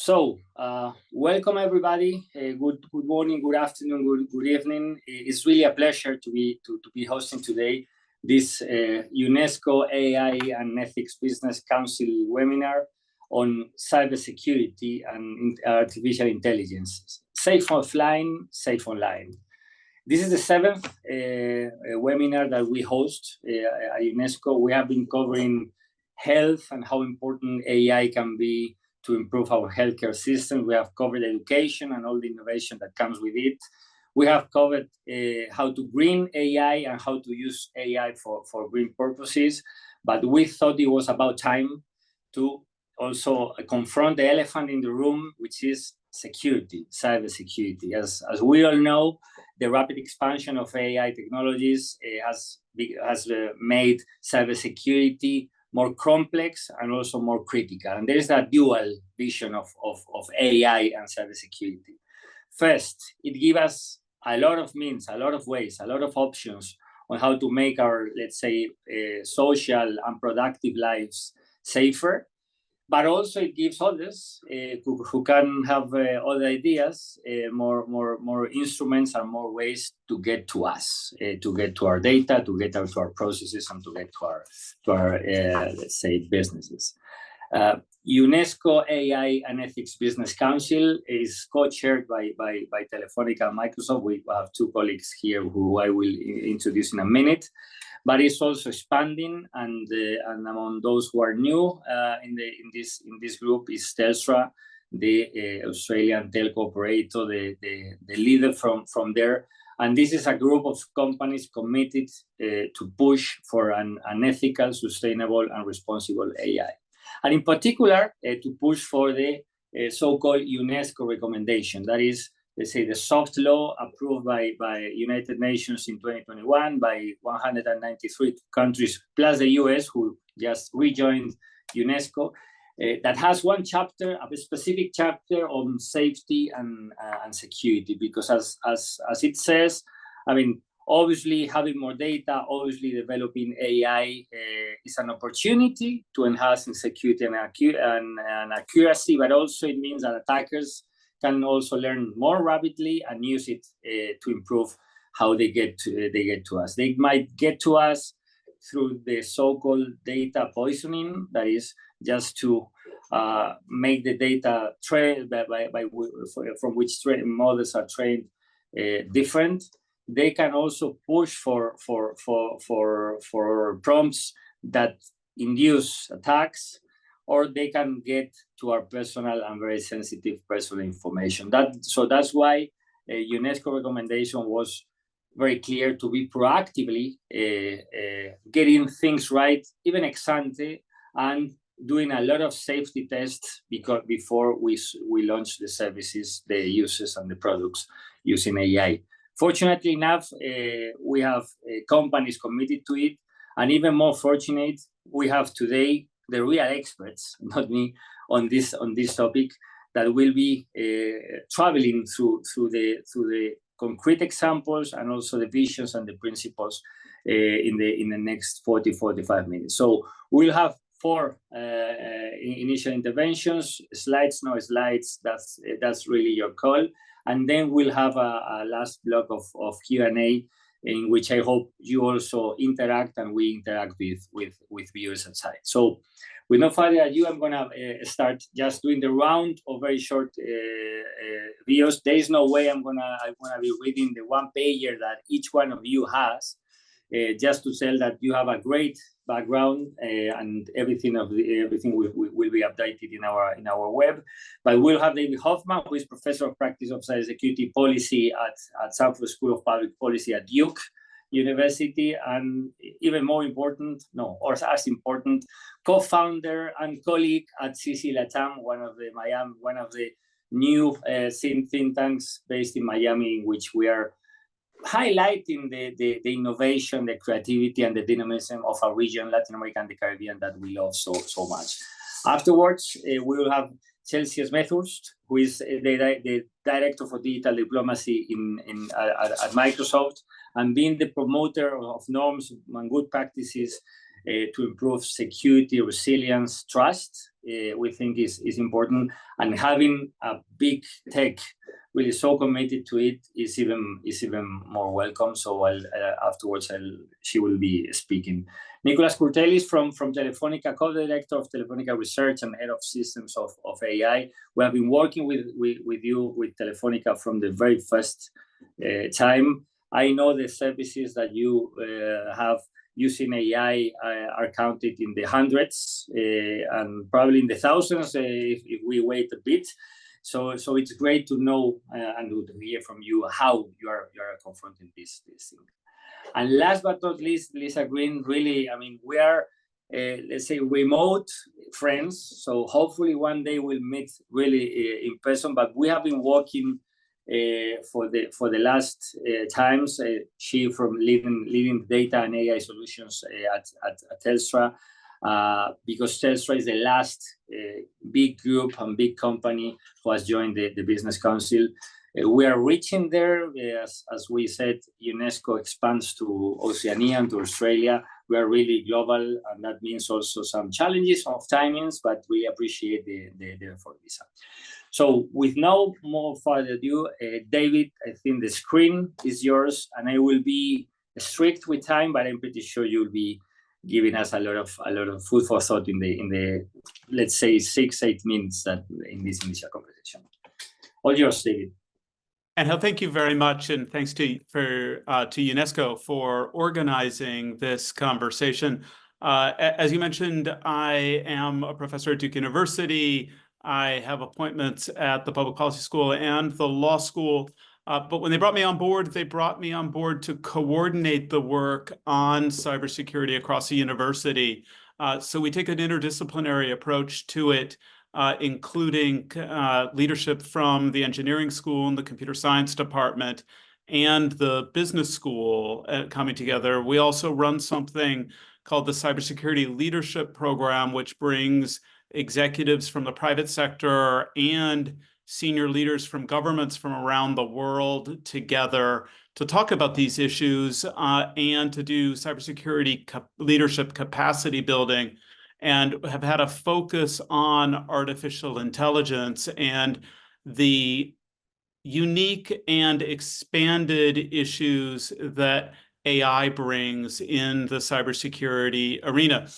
Welcome everybody. Good morning, good afternoon, good evening. It's really a pleasure to be hosting today this UNESCO AI and Ethics Business Council webinar on cybersecurity and artificial intelligence. Safe offline, safe online. This is the seventh webinar that we host at UNESCO. We have been covering health and how important AI can be to improve our healthcare system. We have covered education and all the innovation that comes with it. We have covered how to green AI and how to use AI for green purposes. But we thought it was about time to also confront the elephant in the room, which is security, cybersecurity. As we all know, the rapid expansion of AI technologies has made cybersecurity more complex and also more critical. And there is a dual vision of AI and cybersecurity. First, it gives us a lot of means, a lot of ways, a lot of options on how to make our, let's say, social and productive lives safer. But also it gives others who can have other ideas, more instruments and more ways to get to us, to get to our data, to get to our processes, and to get to our let's say, businesses. UNESCO AI and Ethics Business Council is co-chaired by Telefonica and Microsoft. We have two colleagues here who I will introduce in a minute. But it's also expanding, and among those who are new in this group is Telstra, the Australian telco operator, the leader from there. And this is a group of companies committed to push for an ethical, sustainable, and responsible AI. And in particular, to push for the so-called UNESCO recommendation. That is, let's say, the soft law approved by United Nations in 2021 by 193 countries, plus the US, who just rejoined UNESCO, that has one chapter, a specific chapter on safety and security. Because as it says, I mean, obviously having more data, obviously developing AI is an opportunity to enhance security and accuracy, but also it means that attackers can also learn more rapidly and use it to improve how they get to us. They might get to us through the so-called data poisoning, that is just to make the data train from which models are trained different. They can also push for prompts that induce attacks, or they can get to our personal and very sensitive personal information. So that's why UNESCO recommendation was very clear to be proactively getting things right, even ex ante, and doing a lot of safety tests before we launch the services, the uses, and the products using AI. Fortunately enough, we have companies committed to it, and even more fortunate, we have today the real experts, not me, on this topic, that will be traveling through the concrete examples and also the visions and the principles in the next 45 minutes. So we'll have 4 initial interventions, slides, no slides. That's really your call, and then we'll have a last block of Q&A, in which I hope you also interact and we interact with viewers outside. So with no further ado, I'm gonna start just doing the round of very short videos. There is no way I'm gonna be reading the one-pager that each one of you has, just to tell that you have a great background, and everything will be updated in our web. But we'll have David Hoffman, who is Professor of Practice of Cybersecurity Policy at Smethurst School of Public Policy at Duke University, and even more important, as important, co-founder and colleague at CC Latam, one of the new think tanks based in Miami, in which we are highlighting the innovation, the creativity, and the dynamism of our region, Latin America and the Caribbean, that we love so much. Afterwards, we will have Chelsea Smethurst, who is the Director for Digital Diplomacy at Microsoft, and being the promoter of norms and good practices to improve security, resilience, trust we think is important, and having a big tech really so committed to it is even more welcome. So afterwards she will be speaking. Nicolas Kourtellis from Telefonica, co-director of Telefonica Research and head of systems of AI. We have been working with Telefonica from the very first time. I know the services that you have using AI are counted in the hundreds and probably in the thousands if we wait a bit. So it's great to know and to hear from you how you are confronting this thing. And last but not least, Lisa Green, really, I mean, we are, let's say, remote friends. So hopefully one day we'll meet really in person. But we have been working for the last times. She from leading data and AI solutions at Telstra. Because Telstra is the last big group and big company who has joined the Business Council. We are reaching there, as we said, UNESCO expands to Oceania and to Australia. We are really global, and that means also some challenges of timings, but we appreciate the effort, Lisa. So with no more further ado, David, I think the screen is yours, and I will be strict with time, but I'm pretty sure you'll be giving us a lot of food for thought in the let's say 6-8 minutes that in this initial conversation. All yours, David. Angel, thank you very much, and thanks to UNESCO for organizing this conversation. As you mentioned, I am a professor at Duke University. I have appointments at the Public Policy School and the Law School. But when they brought me on board to coordinate the work on cybersecurity across the university. So we take an interdisciplinary approach to it, including leadership from the engineering school and the computer science department and the business school coming together. We also run something called the Cybersecurity Leadership Program, which brings executives from the private sector and senior leaders from governments from around the world together to talk about these issues and to do cybersecurity leadership capacity building, and have had a focus on artificial intelligence and the unique and expanded issues that AI brings in the cybersecurity arena.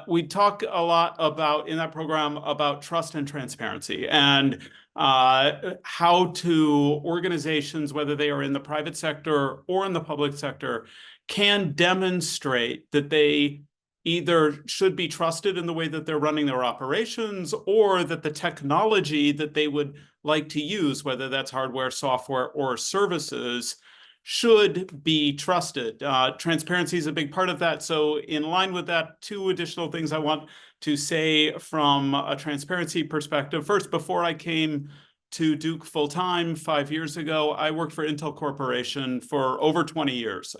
We talk a lot about, in that program, about trust and transparency and how to organizations, whether they are in the private sector or in the public sector, can demonstrate that they either should be trusted in the way that they're running their operations, or that the technology that they would like to use, whether that's hardware, software, or services, should be trusted. Transparency is a big part of that. So in line with that, two additional things I want to say from a transparency perspective. First, before I came to Duke full-time 5 years ago, I worked for Intel Corporation for over 20 years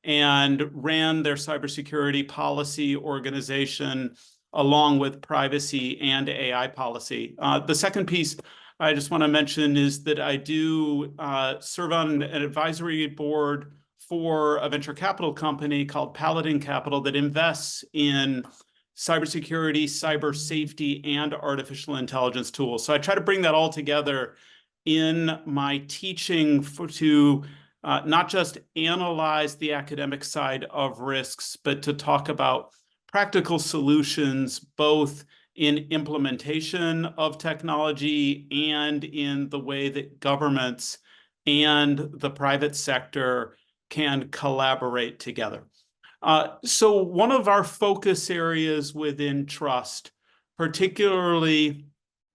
and ran their cybersecurity policy organization along with privacy and AI policy. The second piece I just want to mention is that I do serve on an advisory board for a venture capital company called Paladin Capital that invests in cybersecurity, cyber safety, and artificial intelligence tools. So I try to bring that all together in my teaching to not just analyze the academic side of risks, but to talk about practical solutions, both in implementation of technology and in the way that governments and the private sector can collaborate together. So one of our focus areas within trust, particularly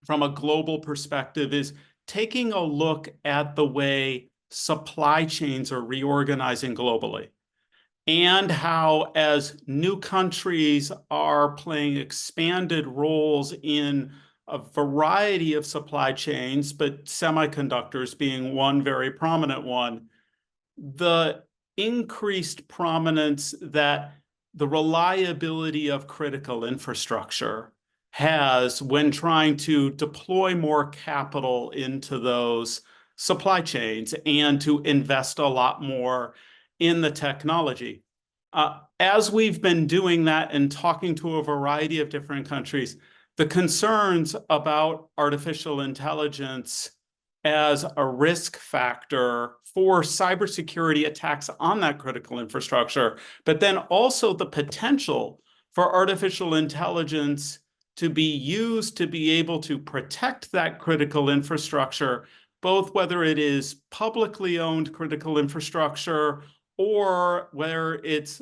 from a global perspective, is taking a look at the way supply chains are reorganizing globally, and how, as new countries are playing expanded roles in a variety of supply chains, but semiconductors being one very prominent one, the increased prominence that the reliability of critical infrastructure has when trying to deploy more capital into those supply chains and to invest a lot more in the technology. As we've been doing that and talking to a variety of different countries, the concerns about artificial intelligence as a risk factor for cybersecurity attacks on that critical infrastructure, but then also the potential for artificial intelligence to be used to be able to protect that critical infrastructure, both whether it is publicly owned critical infrastructure or whether it's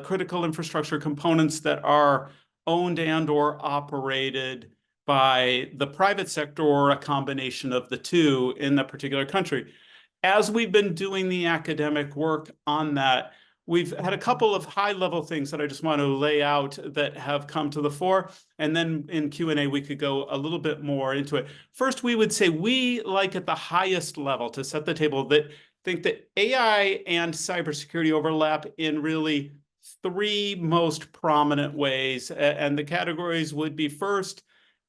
critical infrastructure components that are owned and or operated by the private sector or a combination of the two in that particular country. As we've been doing the academic work on that, we've had a couple of high-level things that I just want to lay out that have come to the fore, and then in Q&A we could go a little bit more into it. First, we would say we like at the highest level to set the table that think that AI and cybersecurity overlap in really three most prominent ways, and the categories would be first,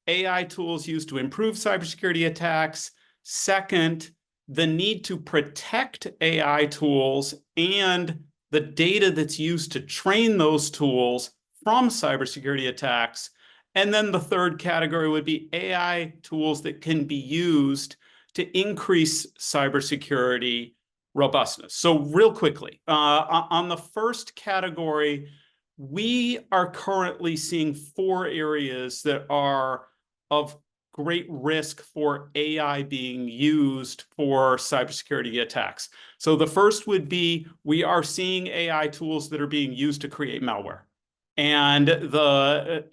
AI tools used to improve cybersecurity attacks. Second, the need to protect AI tools and the data that's used to train those tools from cybersecurity attacks. And then the third category would be AI tools that can be used to increase cybersecurity robustness. So real quickly, on the first category, we are currently seeing four areas that are of great risk for AI being used for cybersecurity attacks. So the first would be, we are seeing AI tools that are being used to create malware. And the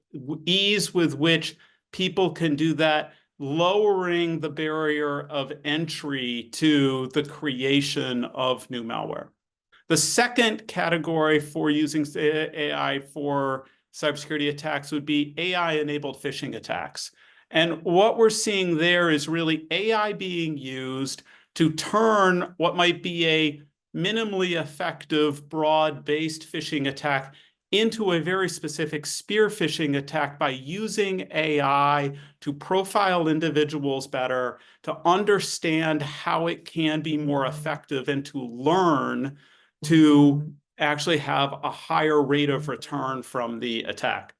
ease with which people can do that, lowering the barrier of entry to the creation of new malware. The second category for using AI for cybersecurity attacks would be AI-enabled phishing attacks. And what we're seeing there is really AI being used to turn what might be a minimally effective, broad-based phishing attack into a very specific spear phishing attack by using AI to profile individuals better, to understand how it can be more effective, and to learn to actually have a higher rate of return from the attack.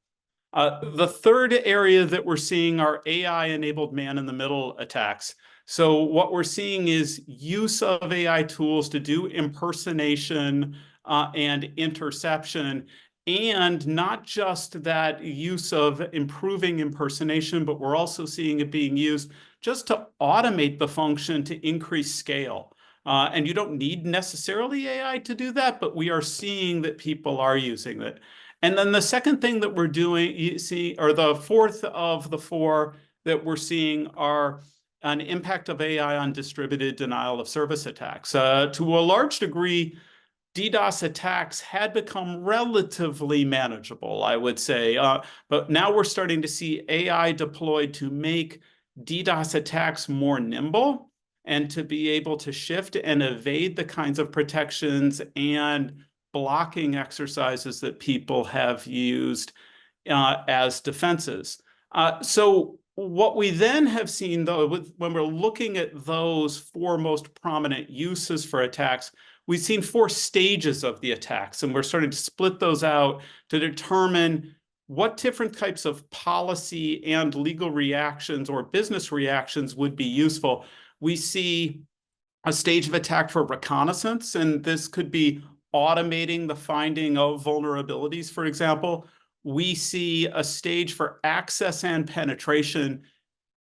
The third area that we're seeing are AI-enabled man-in-the-middle attacks. So what we're seeing is use of AI tools to do impersonation and interception, and not just that use of improving impersonation, but we're also seeing it being used just to automate the function to increase scale. And you don't need necessarily AI to do that, but we are seeing that people are using it. And then the second thing that we're doing, you see, or the fourth of the four that we're seeing are an impact of AI on distributed denial of service attacks. To a large degree, DDoS attacks had become relatively manageable, I would say. But now we're starting to see AI deployed to make DDoS attacks more nimble and to be able to shift and evade the kinds of protections and blocking exercises that people have used as defenses. So what we then have seen, though, when we're looking at those four most prominent uses for attacks, we've seen four stages of the attacks, and we're starting to split those out to determine what different types of policy and legal reactions or business reactions would be useful. We see a stage of attack for reconnaissance, and this could be automating the finding of vulnerabilities, for example. We see a stage for access and penetration.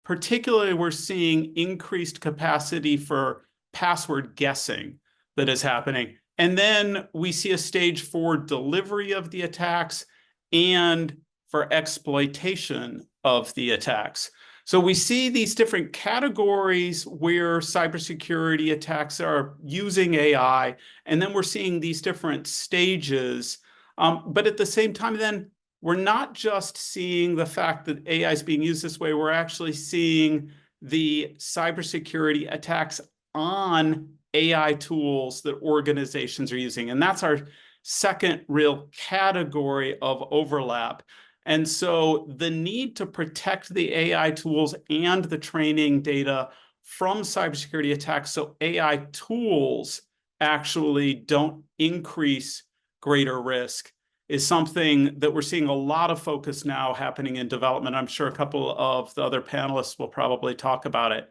Particularly, we're seeing increased capacity for password guessing that is happening. And then we see a stage for delivery of the attacks and for exploitation of the attacks. So we see these different categories where cybersecurity attacks are using AI, and then we're seeing these different stages. But at the same time, then, we're not just seeing the fact that AI is being used this way, we're actually seeing the cybersecurity attacks on AI tools that organizations are using. And that's our second real category of overlap. And so the need to protect the AI tools and the training data from cybersecurity attacks so AI tools actually don't increase greater risk is something that we're seeing a lot of focus now happening in development. I'm sure a couple of the other panelists will probably talk about it.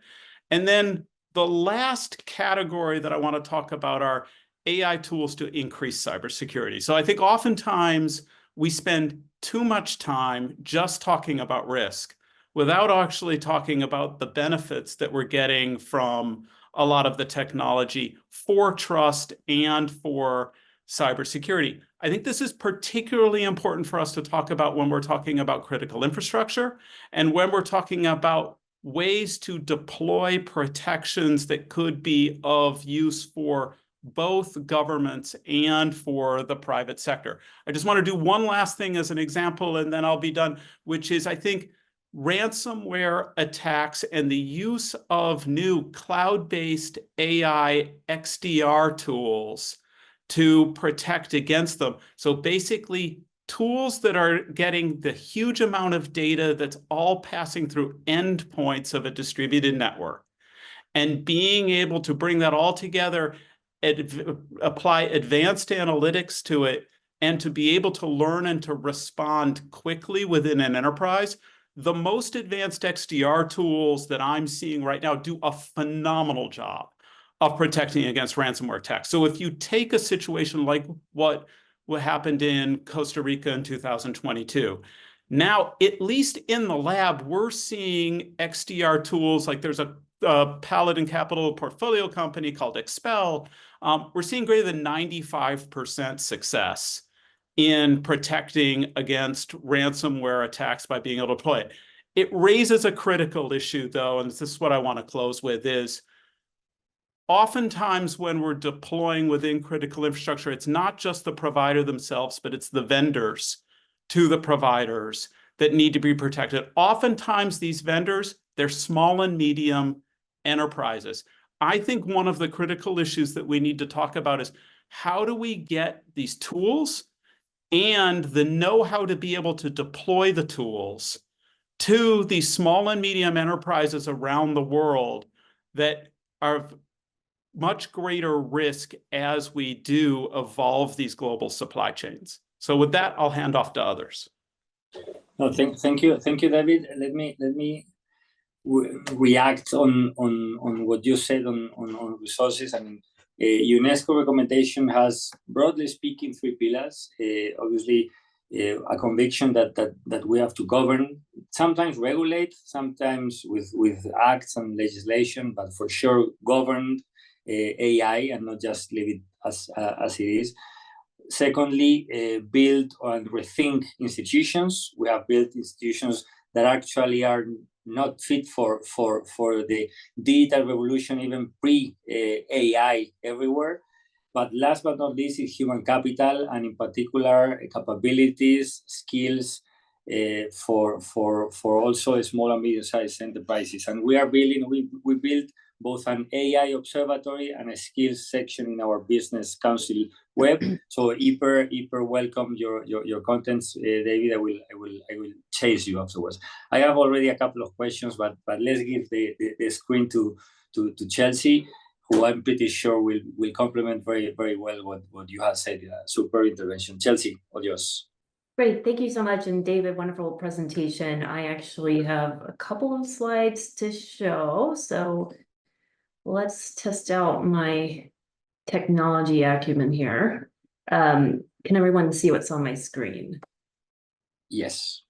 And then the last category that I want to talk about are AI tools to increase cybersecurity. So I think oftentimes we spend too much time just talking about risk without actually talking about the benefits that we're getting from a lot of the technology for trust and for cybersecurity. I think this is particularly important for us to talk about when we're talking about critical infrastructure and when we're talking about ways to deploy protections that could be of use for both governments and for the private sector. I just want to do one last thing as an example, and then I'll be done, which is I think ransomware attacks and the use of new cloud-based AI XDR tools to protect against them. So basically, tools that are getting the huge amount of data that's all passing through endpoints of a distributed network and being able to bring that all together, apply advanced analytics to it, and to be able to learn and to respond quickly within an enterprise. The most advanced XDR tools that I'm seeing right now do a phenomenal job of protecting against ransomware attacks. So if you take a situation like what happened in Costa Rica in 2022, now, at least in the lab, we're seeing XDR tools, like there's a Paladin Capital portfolio company called Expel. We're seeing greater than 95% success in protecting against ransomware attacks by being able to deploy it. It raises a critical issue, though, and this is what I want to close with, is oftentimes when we're deploying within critical infrastructure, it's not just the provider themselves, but it's the vendors to the providers that need to be protected. Oftentimes these vendors, they're small and medium enterprises. I think one of the critical issues that we need to talk about is how do we get these tools and the know-how to be able to deploy the tools to these small and medium enterprises around the world that are much greater risk as we do evolve these global supply chains. So with that, I'll hand off to others. No, thank you, David. Let me react on what you said on resources. I mean, UNESCO recommendation has, broadly speaking, 3 pillars. Obviously, a conviction that we have to govern, sometimes regulate, sometimes with acts and legislation, but for sure govern AI and not just leave it as it is. Secondly, build and rethink institutions. We have built institutions that actually are not fit for the digital revolution, even pre-AI everywhere. But last but not least is human capital, and in particular capabilities, skills for also small and medium-sized enterprises. And we are building. We built both an AI observatory and a skills section in our business council web. So hyper welcome your contents, David. I will chase you afterwards. I have already a couple of questions, but let's give the screen to Chelsea, who I'm pretty sure will complement very well what you have said. Super intervention, Chelsea. All yours. Great, thank you so much, and David, wonderful presentation. I actually have a couple of slides to show, so let's test out my technology acumen here. Can everyone see what's on my screen? Yes.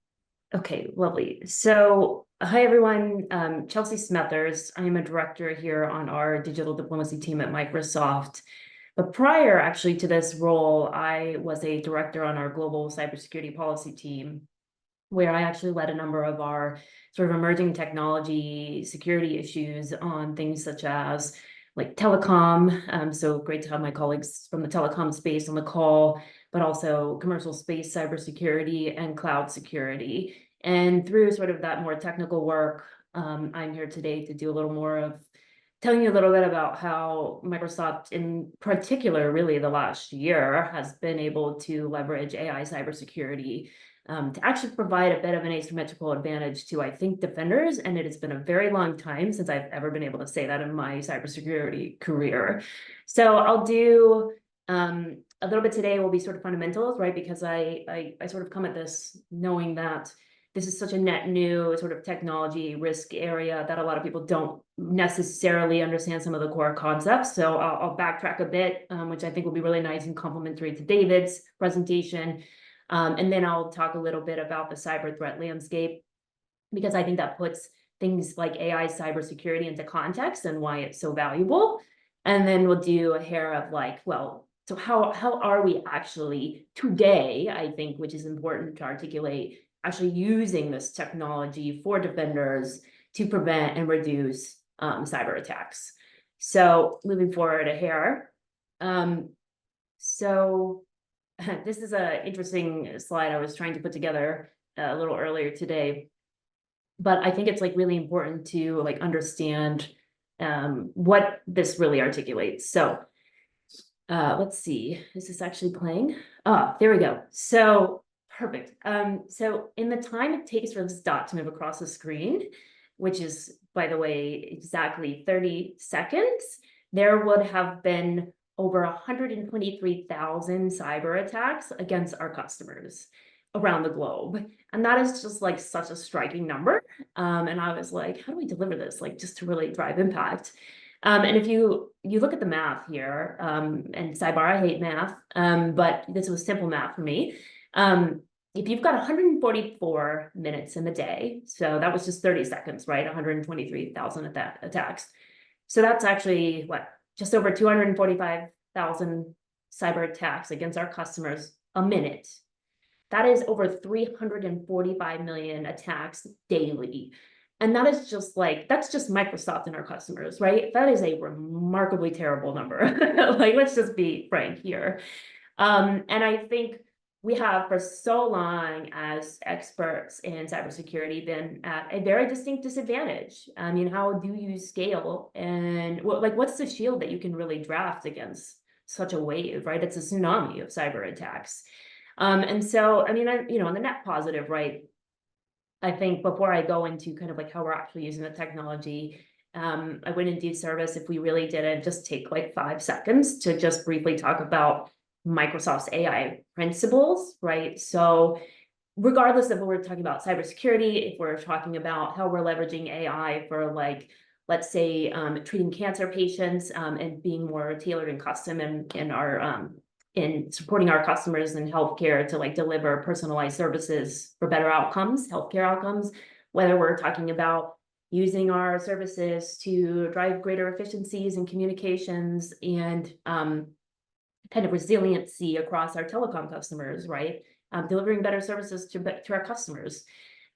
Okay, lovely. So, hi everyone, Chelsea Smethurst. I am a director here on our digital diplomacy team at Microsoft. But prior actually to this role, I was a director on our global cybersecurity policy team, where I actually led a number of our sort of emerging technology security issues on things such as like telecom. So great to have my colleagues from the telecom space on the call, but also commercial space cybersecurity and cloud security. And through sort of that more technical work, I'm here today to do a little more of telling you a little bit about how Microsoft, in particular, really the last year, has been able to leverage AI cybersecurity to actually provide a bit of an asymmetrical advantage to, I think, defenders. And it has been a very long time since I've ever been able to say that in my cybersecurity career. So I'll do A little bit today will be sort of fundamentals, right? Because I sort of come at this knowing that this is such a net new sort of technology risk area that a lot of people don't necessarily understand some of the core concepts. So I'll backtrack a bit, which I think will be really nice and complementary to David's presentation. And then I'll talk a little bit about the cyber threat landscape, because I think that puts things like AI cybersecurity into context and why it's so valuable. And then we'll do a hair of like, well, so how are we actually today, I think, which is important to articulate, actually using this technology for defenders to prevent and reduce cyber attacks. So moving forward a hair. So this is an interesting slide I was trying to put together a little earlier today, but I think it's like really important to like understand what this really articulates. So let's see, is this actually playing? Oh, there we go. So perfect. So in the time it takes for this dot to move across the screen, which is, by the way, exactly 30 seconds, there would have been over 123,000 cyber attacks against our customers around the globe. And that is just like such a striking number. And I was like, how do we deliver this? Like just to really drive impact. And if you look at the math here, and sidebar, I hate math, but this was simple math for me. If you've got 144 minutes in the day, so that was just 30 seconds, right? 123,000 attacks. So that's actually what, just over 245,000 cyber attacks against our customers a minute. That is over 345 million attacks daily. And that is just like, that's just Microsoft and our customers, right? That is a remarkably terrible number. Like, let's just be frank here. And I think we have for so long as experts in cybersecurity been at a very distinct disadvantage. I mean, how do you scale? And what's the shield that you can really draft against such a wave, right? It's a tsunami of cyber attacks. And so, I mean, on the net positive, right? I think before I go into kind of like how we're actually using the technology, I wouldn't do service if we really didn't just take like 5 seconds to just briefly talk about Microsoft's AI principles, right? So regardless of what we're talking about cybersecurity, if we're talking about how we're leveraging AI for like, let's say, treating cancer patients and being more tailored and custom in our in supporting our customers in healthcare to like deliver personalized services for better outcomes, healthcare outcomes, whether we're talking about using our services to drive greater efficiencies in communications and kind of resiliency across our telecom customers, right? Delivering better services to our customers.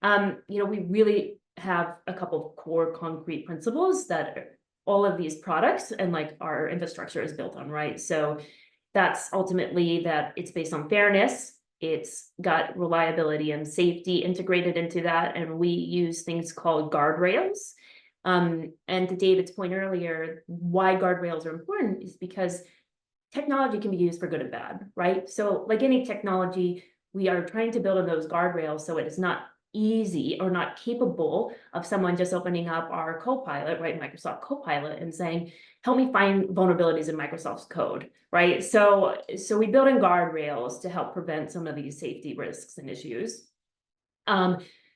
We really have a couple of core concrete principles that all of these products and like our infrastructure is built on, right? So that's ultimately that it's based on fairness. It's got reliability and safety integrated into that. And we use things called guardrails. And to David's point earlier, why guardrails are important is because technology can be used for good and bad, right? So like any technology, we are trying to build on those guardrails so it is not easy or not capable of someone just opening up our Copilot, right, Microsoft Copilot, and saying, help me find vulnerabilities in Microsoft's code, right? So we build in guardrails to help prevent some of these safety risks and issues.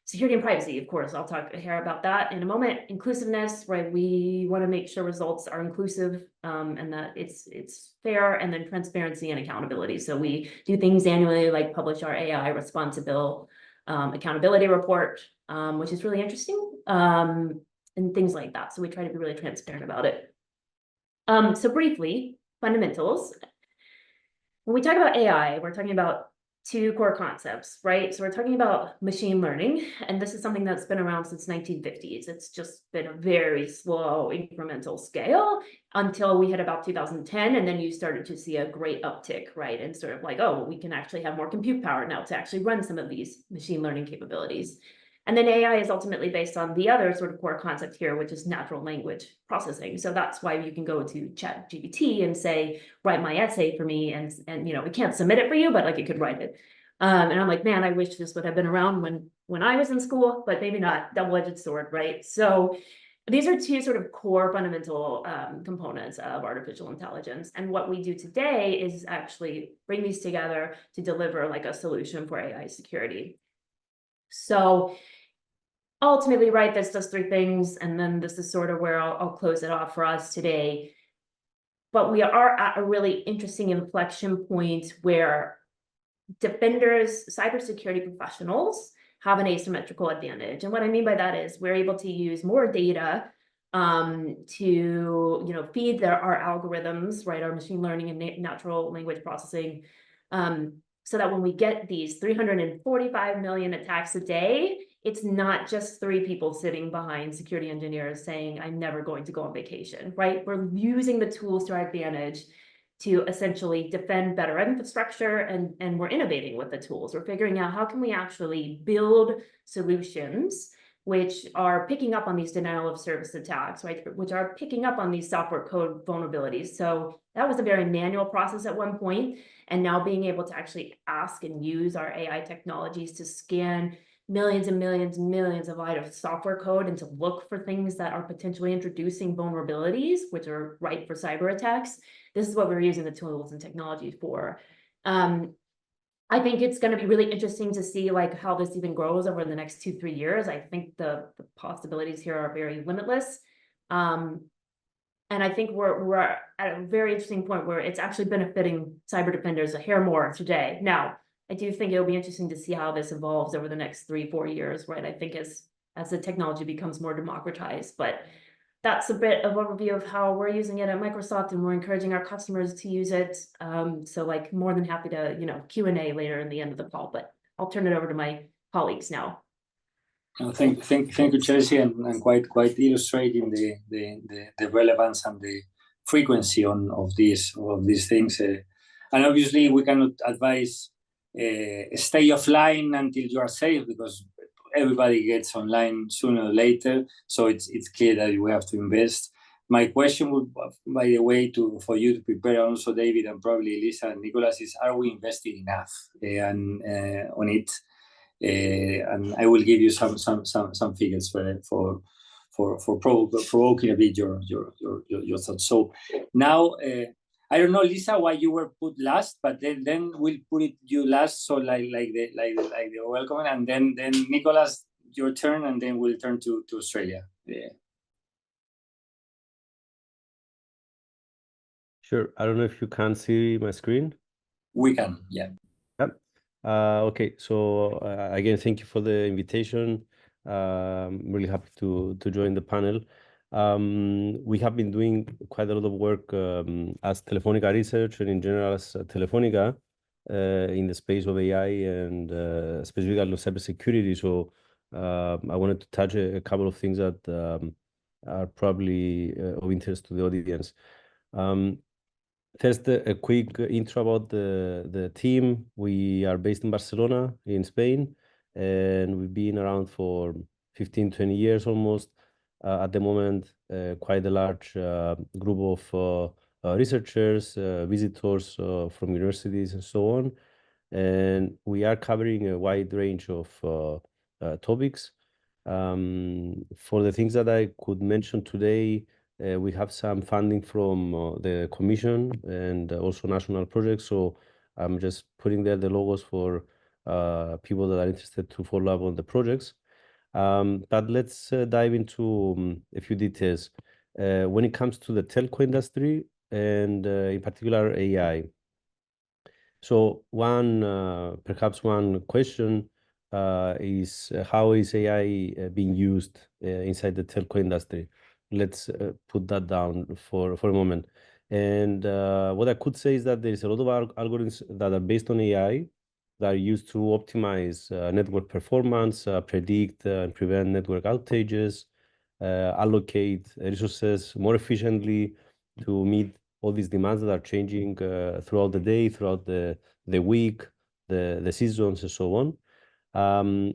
Security and privacy, of course, I'll talk here about that in a moment. Inclusiveness, right? We want to make sure results are inclusive and that it's fair, and then transparency and accountability. So we do things annually, like publish our AI responsible accountability report, which is really interesting, and things like that. So we try to be really transparent about it. So briefly, fundamentals. When we talk about AI, we're talking about 2 core concepts, right? So we're talking about machine learning, and this is something that's been around since 1950s. It's just been a very slow incremental scale until we hit about 2010, and then you started to see a great uptick, right? And sort of like, oh, we can actually have more compute power now to actually run some of these machine learning capabilities. And then AI is ultimately based on the other sort of core concept here, which is natural language processing. So that's why you can go to ChatGPT and say, write my essay for me. And it can't submit it for you, but like it could write it. And I'm like, man, I wish this would have been around when I was in school, but maybe not. Double-edged sword, right? So these are two sort of core fundamental components of artificial intelligence. And what we do today is actually bring these together to deliver like a solution for AI security. So ultimately, right, this does three things, and then this is sort of where I'll close it off for us today. But we are at a really interesting inflection point where defenders, cybersecurity professionals, have an asymmetrical advantage. And what I mean by that is we're able to use more data to feed our algorithms, right, our machine learning and natural language processing, so that when we get these 345 million attacks a day, it's not just 3 people sitting behind security engineers saying, I'm never going to go on vacation, right? We're using the tools to our advantage to essentially defend better infrastructure, and we're innovating with the tools. We're figuring out how can we actually build solutions which are picking up on these denial of service attacks, right? Which are picking up on these software code vulnerabilities. So that was a very manual process at one point, and now being able to actually ask and use our AI technologies to scan millions and millions and millions of lines of software code and to look for things that are potentially introducing vulnerabilities, which are ripe for cyber attacks. This is what we're using the tools and technology for. I think it's going to be really interesting to see like how this even grows over the next 2-3 years. I think the possibilities here are very limitless. And I think we're at a very interesting point where it's actually benefiting cyber defenders a hair more today. Now, I do think it'll be interesting to see how this evolves over the next 3-4 years, right? I think as the technology becomes more democratized, but that's a bit of overview of how we're using it at Microsoft, and we're encouraging our customers to use it. So like more than happy to, Q&A later in the end of the call, but I'll turn it over to my colleagues now. Thank you, Chelsea, and quite illustrating the relevance and the frequency of these things. And obviously we cannot advise stay offline until you are safe, because everybody gets online sooner or later. So it's clear that we have to invest. My question would, by the way, for you to prepare, also David and probably Lisa and Nicolas, is: are we investing enough on it? And I will give you some figures for provoking a bit your thoughts. So now. I don't know, Lisa, why you were put last, but then we'll put you last. So like the welcome, and then Nicolas, your turn, and then we'll turn to Australia. Yeah. Sure. I don't know if you can see my screen. We can. Yeah. Yep. Okay. So again, thank you for the invitation. I'm really happy to join the panel. We have been doing quite a lot of work as Telefonica Research and in general as Telefonica in the space of AI and specifically on cybersecurity. So I wanted to touch a couple of things that are probably of interest to the audience. First, a quick intro about the team. We are based in Barcelona, in Spain, and we've been around for 15-20 years almost. At the moment, quite a large group of researchers, visitors from universities and so on. And we are covering a wide range of topics. For the things that I could mention today, we have some funding from the Commission and also national projects. So I'm just putting there the logos for people that are interested to follow up on the projects. But let's dive into a few details. When it comes to the telco industry and in particular AI. So perhaps one question is how is AI being used inside the telco industry? Let's put that down for a moment. And what I could say is that there is a lot of algorithms that are based on AI that are used to optimize network performance, predict and prevent network outages, allocate resources more efficiently to meet all these demands that are changing throughout the day, throughout the week, the seasons, and so on.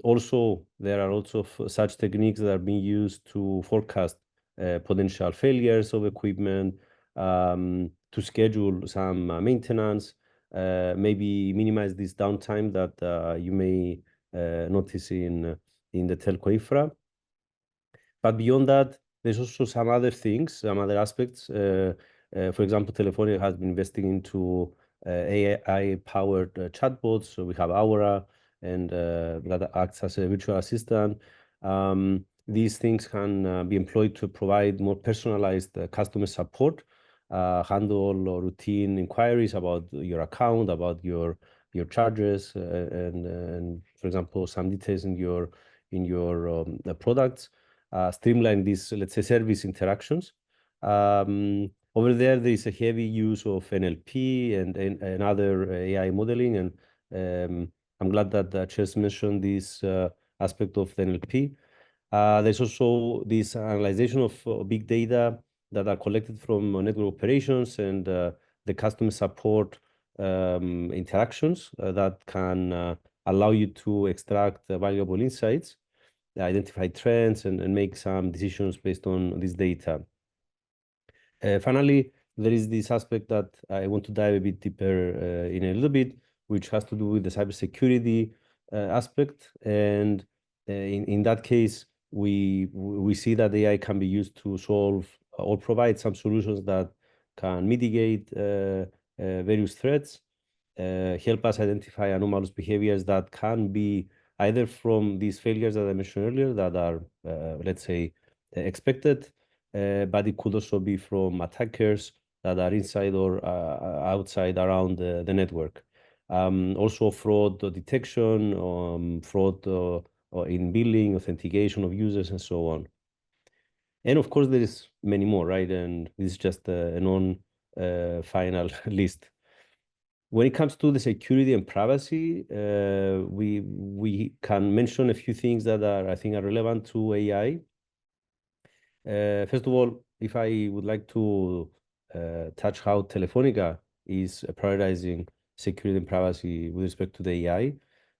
Also, there are lots of such techniques that are being used to forecast potential failures of equipment, to schedule some maintenance, maybe minimize this downtime that you may notice in the telco infra. But beyond that, there's also some other things, some other aspects. For example, Telefonica has been investing into AI-powered chatbots. So we have Aura, and that acts as a virtual assistant. These things can be employed to provide more personalized customer support, handle routine inquiries about your account, about your charges, and for example, some details in your products, streamline these, let's say, service interactions. Over there is a heavy use of NLP and other AI modeling, and I'm glad that Chess mentioned this aspect of the NLP. There's also this analyzation of big data that are collected from network operations and the customer support interactions that can allow you to extract valuable insights, identify trends, and make some decisions based on this data. Finally, there is this aspect that I want to dive a bit deeper in a little bit, which has to do with the cybersecurity aspect. And in that case, we see that AI can be used to solve or provide some solutions that can mitigate various threats, help us identify anomalous behaviors that can be either from these failures that I mentioned earlier that are, let's say, expected, but it could also be from attackers that are inside or outside around the network. Also fraud detection, fraud in billing, authentication of users, and so on. And of course, there is many more, right? And this is just a non-final list. When it comes to the security and privacy, we can mention a few things that I think are relevant to AI. First of all, if I would like to touch how Telefonica is prioritizing security and privacy with respect to the AI,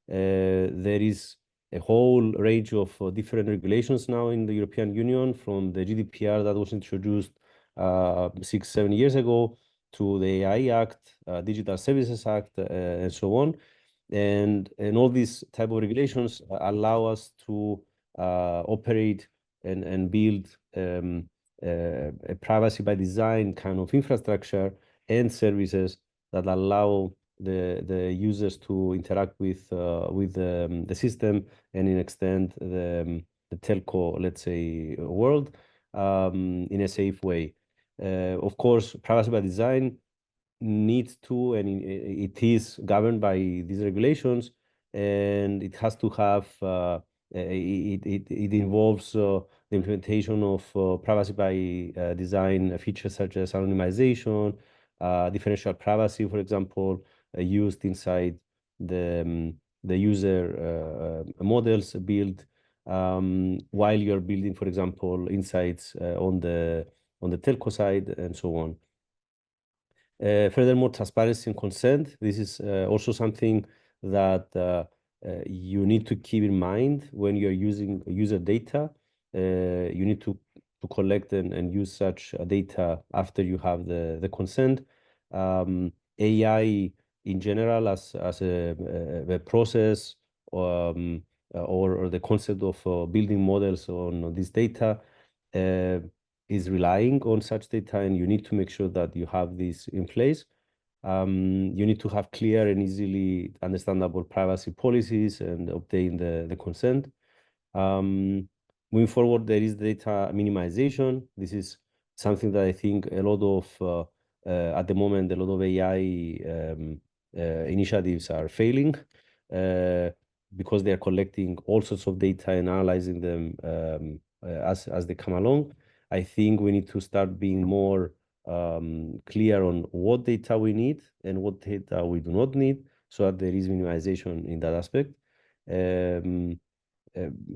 there is a whole range of different regulations now in the European Union, from the GDPR that was introduced 6-7 years ago to the AI Act, Digital Services Act, and so on. And all these type of regulations allow us to operate and build a privacy by design kind of infrastructure and services that allow the users to interact with the system and in extent the telco, let's say, world in a safe way. Of course, privacy by design needs to, and it is governed by these regulations, and it has to have it involves the implementation of privacy by design features such as anonymization, differential privacy, for example, used inside the user models built while you're building, for example, insights on the telco side, and so on. Furthermore, transparency and consent. This is also something that you need to keep in mind when you're using user data. You need to collect and use such data after you have the consent. AI in general as a process or the concept of building models on this data is relying on such data, and you need to make sure that you have this in place. You need to have clear and easily understandable privacy policies and obtain the consent. Moving forward, there is data minimization. This is something that I think a lot of, at the moment, a lot of AI initiatives are failing because they are collecting all sorts of data and analyzing them as they come along. I think we need to start being more clear on what data we need and what data we do not need, so that there is minimization in that aspect.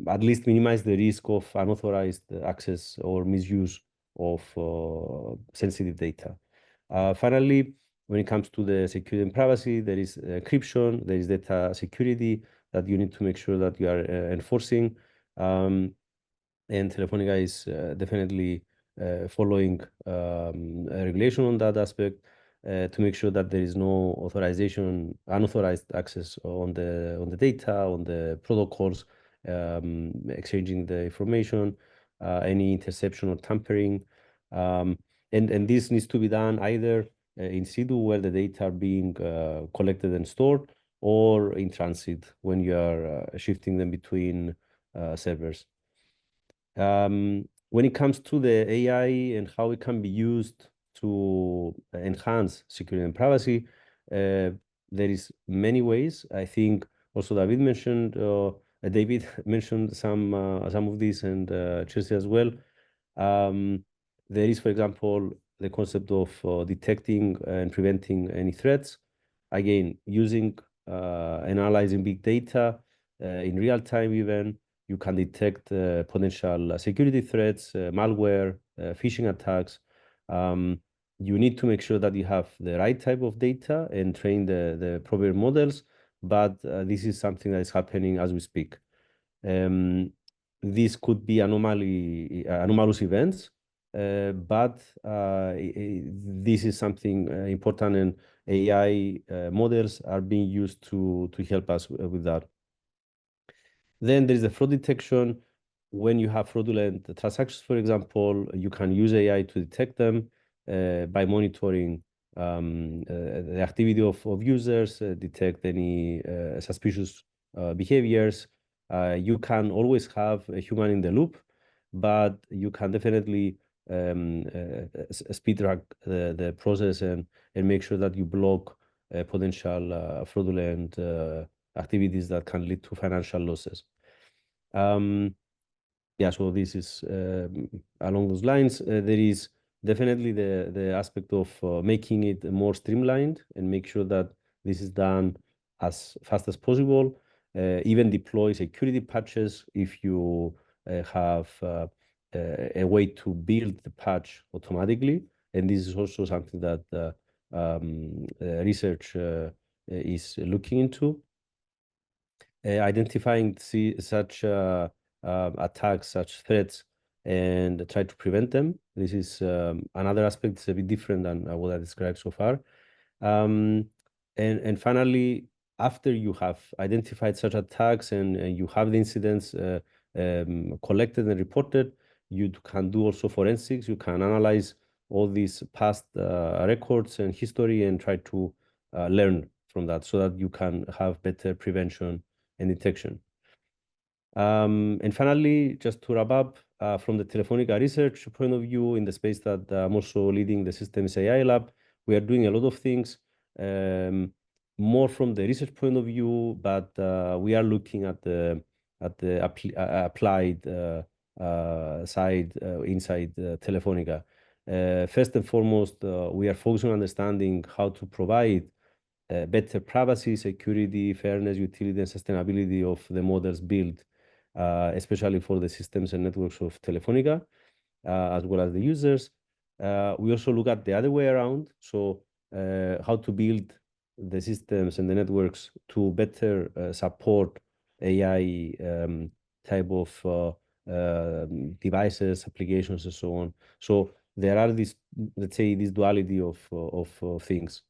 At least minimize the risk of unauthorized access or misuse of sensitive data. Finally, when it comes to the security and privacy, there is encryption, there is data security that you need to make sure that you are enforcing. And Telefonica is definitely following a regulation on that aspect to make sure that there is no unauthorized access on the data, on the protocols, exchanging the information, any interception or tampering. And this needs to be done either in situ, where the data are being collected and stored, or in transit when you are shifting them between servers. When it comes to the AI and how it can be used to enhance security and privacy, there is many ways. I think also David mentioned some of these, and Chelsea as well. There is, for example, the concept of detecting and preventing any threats. Again, using analyzing big data in real time even, you can detect potential security threats, malware, phishing attacks. You need to make sure that you have the right type of data and train the proper models, but this is something that is happening as we speak. This could be anomalous events, but this is something important, and AI models are being used to help us with that. Then there is the fraud detection. When you have fraudulent transactions, for example, you can use AI to detect them by monitoring the activity of users, detect any suspicious behaviors. You can always have a human in the loop, but you can definitely speed track the process and make sure that you block potential fraudulent activities that can lead to financial losses. Yeah, so this is along those lines. There is definitely the aspect of making it more streamlined and make sure that this is done as fast as possible. Even deploy security patches if you have a way to build the patch automatically. And this is also something that research is looking into. Identifying such attacks, such threats, and try to prevent them. This is another aspect. It's a bit different than what I described so far. And finally, after you have identified such attacks and you have the incidents collected and reported, you can do also forensics. You can analyze all these past records and history and try to learn from that so that you can have better prevention and detection. And finally, just to wrap up, from the Telefonica Research point of view, in the space that I'm also leading the Systems AI Lab, we are doing a lot of things, more from the research point of view, but we are looking at the applied side inside Telefonica. First and foremost, we are focusing on understanding how to provide better privacy, security, fairness, utility, and sustainability of the models built, especially for the systems and networks of Telefonica, as well as the users. We also look at the other way around, so how to build the systems and the networks to better support AI type of devices, applications, and so on. So there are this, let's say, this duality of things.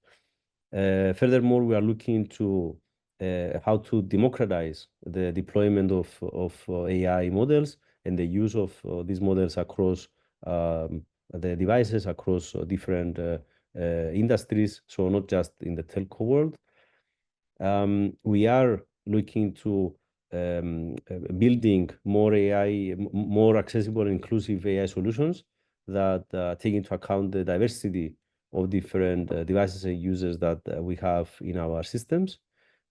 Furthermore, we are looking into how to democratize the deployment of AI models and the use of these models across the devices, across different industries, so not just in the telco world. We are looking to building more AI, more accessible and inclusive AI solutions that take into account the diversity of different devices and users that we have in our systems.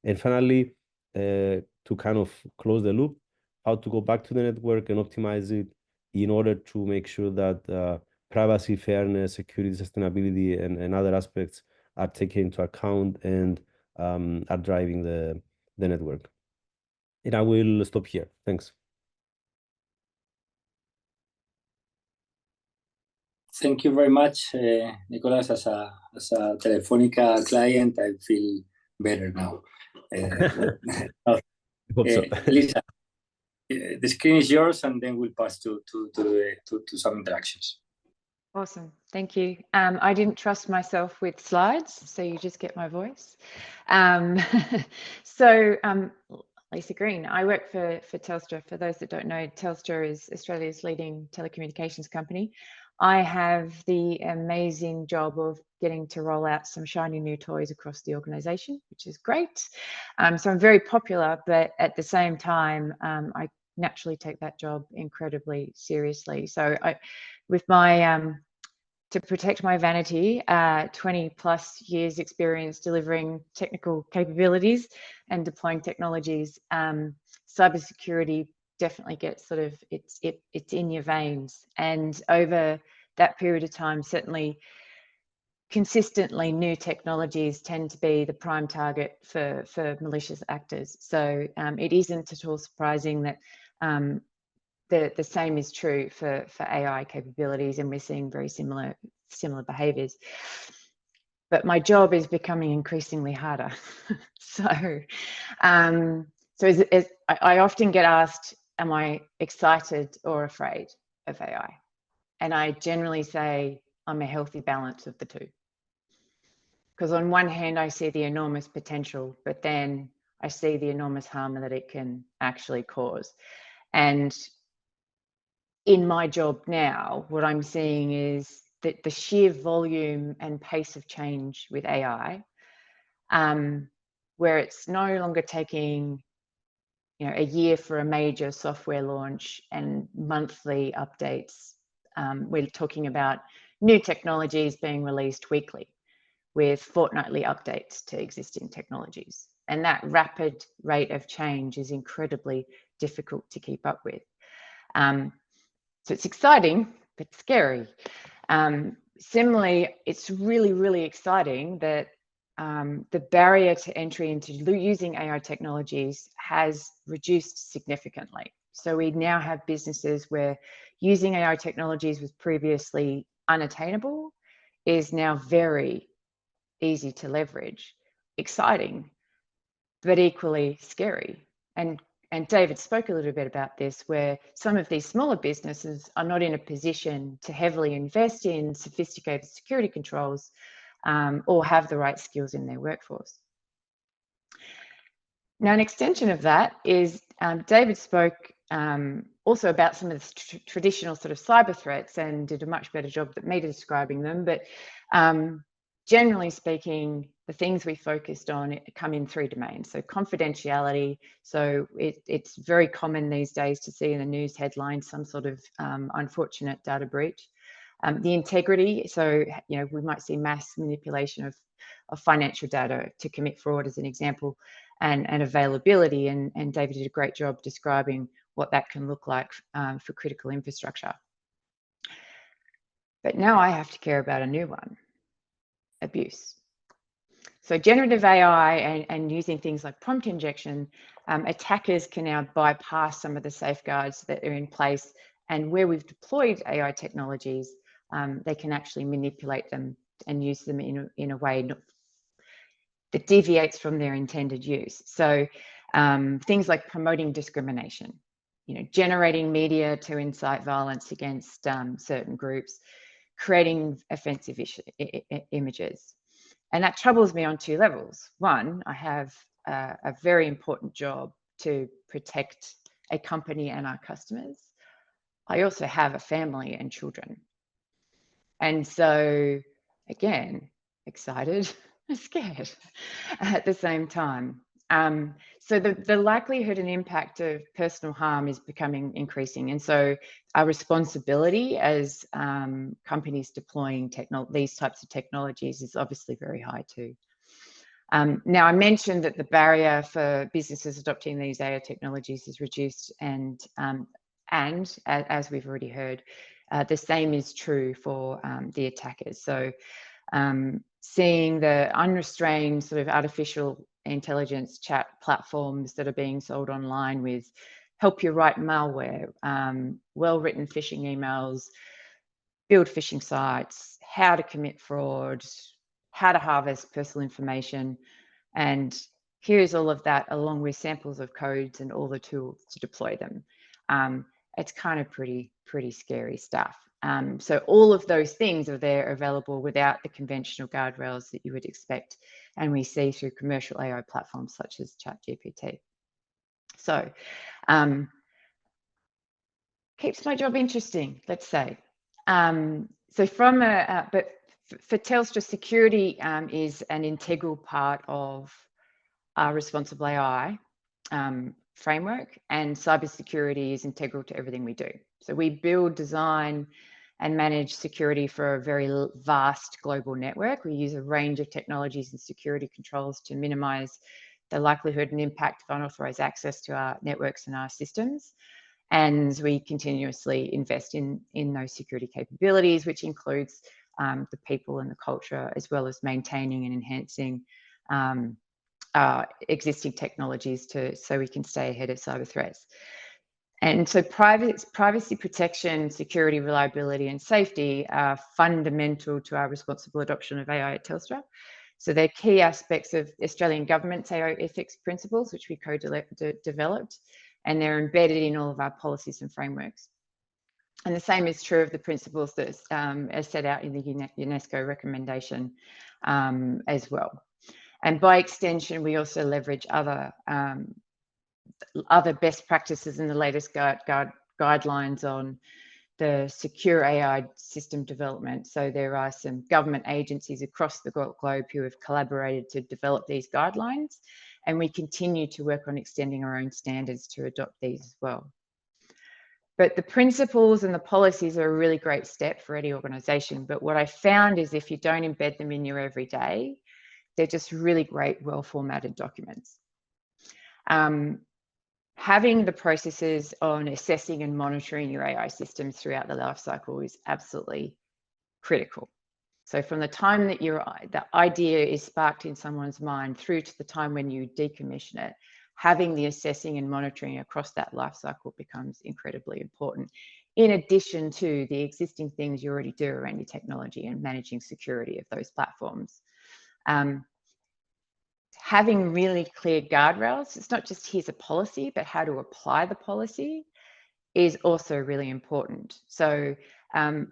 And finally, to kind of close the loop, how to go back to the network and optimize it in order to make sure that privacy, fairness, security, sustainability, and other aspects are taken into account and are driving the network. And I will stop here. Thanks. Thank you very much, Nicolas. As a Telefonica client, I feel better now. Hope so. Lisa, the screen is yours, and then we'll pass to some interactions. Awesome, thank you. I didn't trust myself with slides, so you just get my voice. Lisa Green. I work for Telstra. For those that don't know, Telstra is Australia's leading telecommunications company. I have the amazing job of getting to roll out some shiny new toys across the organisation, which is great. So I'm very popular, but at the same time, I naturally take that job incredibly seriously. So with my to protect my vanity, 20 plus years experience delivering technical capabilities and deploying technologies, cybersecurity definitely gets sort of, it's in your veins. And over that period of time, certainly consistently new technologies tend to be the prime target for malicious actors. So it isn't at all surprising that the same is true for AI capabilities, and we're seeing very similar behaviors. But my job is becoming increasingly harder. So I often get asked, am I excited or afraid of AI? And I generally say I'm a healthy balance of the two. Because on one hand, I see the enormous potential, but then I see the enormous harm that it can actually cause. And in my job now, what I'm seeing is that the sheer volume and pace of change with AI, where it's no longer taking, a year for a major software launch and monthly updates. We're talking about new technologies being released weekly with fortnightly updates to existing technologies. And that rapid rate of change is incredibly difficult to keep up with. So it's exciting, but scary. Similarly, it's really, really exciting that the barrier to entry into using AI technologies has reduced significantly. So we now have businesses where using AI technologies was previously unattainable is now very easy to leverage, exciting, but equally scary. And David spoke a little bit about this, where some of these smaller businesses are not in a position to heavily invest in sophisticated security controls or have the right skills in their workforce. Now, an extension of that is David spoke also about some of the traditional sort of cyber threats and did a much better job than me describing them. But generally speaking, the things we focused on come in three domains. So confidentiality. So it's very common these days to see in the news headlines some sort of unfortunate data breach. The integrity. So, we might see mass manipulation of financial data to commit fraud as an example, and availability. And David did a great job describing what that can look like for critical infrastructure. But now I have to care about a new one. Abuse. So generative AI and using things like prompt injection, attackers can now bypass some of the safeguards that are in place, and where we've deployed AI technologies, they can actually manipulate them and use them in a way that deviates from their intended use. So things like promoting discrimination, generating media to incite violence against certain groups, creating offensive images. And that troubles me on two levels. One, I have a very important job to protect a company and our customers. I also have a family and children. And so, again, excited, scared at the same time. So the likelihood and impact of personal harm is becoming increasing. And so our responsibility as companies deploying these types of technologies is obviously very high too. Now, I mentioned that the barrier for businesses adopting these AI technologies is reduced, and as we've already heard, the same is true for the attackers. So seeing the unrestrained sort of artificial intelligence chat platforms that are being sold online with help you write malware, well-written phishing emails, build phishing sites, how to commit fraud, how to harvest personal information. And here's all of that along with samples of codes and all the tools to deploy them. It's kind of pretty scary stuff. So all of those things are there available without the conventional guardrails that you would expect, and we see through commercial AI platforms such as ChatGPT. So keeps my job interesting, let's say. So from but for Telstra, security is an integral part of our responsible AI framework, and cybersecurity is integral to everything we do. So we build, design, and manage security for a very vast global network. We use a range of technologies and security controls to minimize the likelihood and impact of unauthorized access to our networks and our systems. And we continuously invest in those security capabilities, which includes the people and the culture, as well as maintaining and enhancing existing technologies so we can stay ahead of cyber threats. And so privacy protection, security, reliability, and safety are fundamental to our responsible adoption of AI at Telstra. So they're key aspects of Australian government's AI ethics principles, which we co-developed, and they're embedded in all of our policies and frameworks. And the same is true of the principles that as set out in the UNESCO recommendation as well. And by extension, we also leverage other best practices in the latest guidelines on the secure AI system development. So there are some government agencies across the globe who have collaborated to develop these guidelines, and we continue to work on extending our own standards to adopt these as well. But the principles and the policies are a really great step for any organisation. But what I found is if you don't embed them in your everyday, they're just really great, well-formatted documents. Having the processes on assessing and monitoring your AI systems throughout the life cycle is absolutely critical. So from the time that the idea is sparked in someone's mind through to the time when you decommission it, having the assessing and monitoring across that life cycle becomes incredibly important, in addition to the existing things you already do around your technology and managing security of those platforms. Having really clear guardrails, it's not just here's a policy, but how to apply the policy is also really important. So